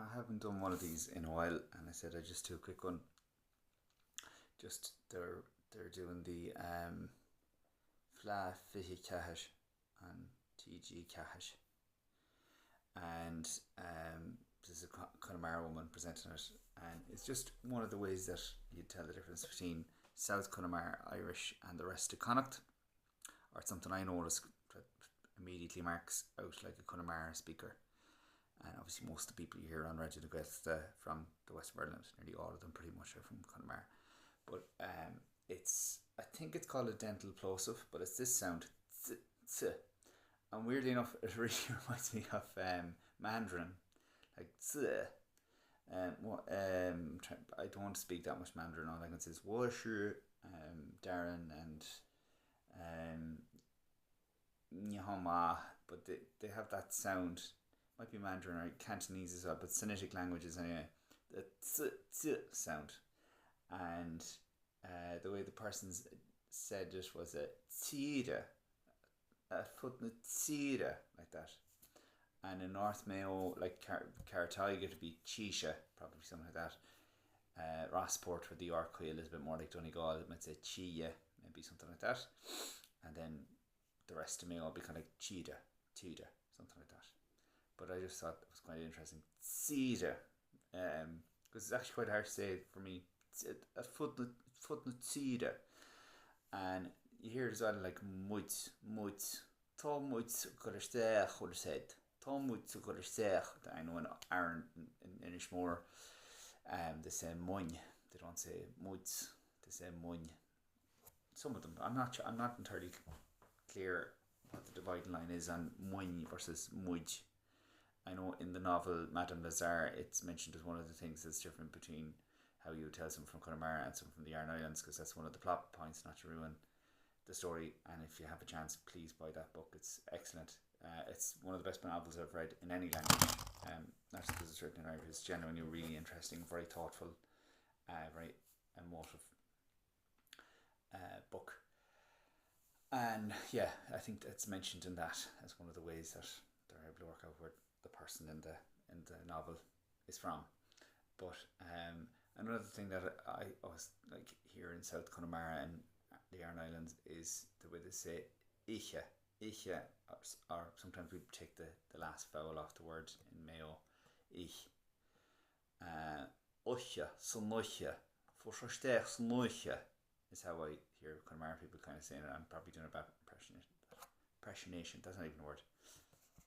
I haven't done one of these in a while, and I said I'd just do a quick one. Just they're doing the Fla Fihi Cahish and TG Cahish, and this is a Connemara woman presenting it, and it's just one of the ways that you tell the difference between South Connemara Irish and the rest of Connacht, or something I notice that immediately marks out like a Connemara speaker. And obviously most of the people you hear on Radio Guest from the West of Ireland, nearly all of them pretty much are from Connemara. But I think it's called a dental plosive, but it's this sound, ts, ts. And weirdly enough, it really reminds me of Mandarin, like ts. I don't speak that much Mandarin. All I can say is washer, Darren, and Nyahama, but they have that sound. Might be Mandarin or Cantonese as well, but Sinitic languages anyway. The ts sound, and the way the person said it was a tira, a footnote tira, like that. And in North Mayo, like Cartaiga, to be Chisha, probably something like that. Rossport, where the York Wheel is a bit more like Donegal, it might say Chia, maybe something like that. And then the rest of Mayo will be kind of like Chida, something like that. But I just thought it was quite interesting. Cedar. Because it's actually quite hard to say for me. A footnote cedar. And you hear it as well like muits. Tom muits gullerstech or said. Tom muits gullerstech. I know in Aaron in Ishmore, they say moin. They don't say muits. They say moin. Some of them. I'm not entirely clear what the dividing line is on moin versus muj. I know in the novel Madame Lazare it's mentioned as one of the things that's different between how you would tell someone from Connemara and someone from the Aran Islands, because that's one of the plot points, not to ruin the story. And if you have a chance, please buy that book. It's excellent. It's one of the best novels I've read in any language. Not just because it's written in Irish. It's genuinely really interesting, very thoughtful, very emotive book. And yeah, I think it's mentioned in that as one of the ways that they're able to work out where the person in the novel is from. But another thing that I always like here in South Connemara and the Aran Islands is the way they say icha, or sometimes we take the last vowel off the word in Mayo, ich. Ocha, sonocha, forsostech sonocha is how I hear Connemara people kind of saying it. I'm probably doing a bad impersonation. That's not even a word.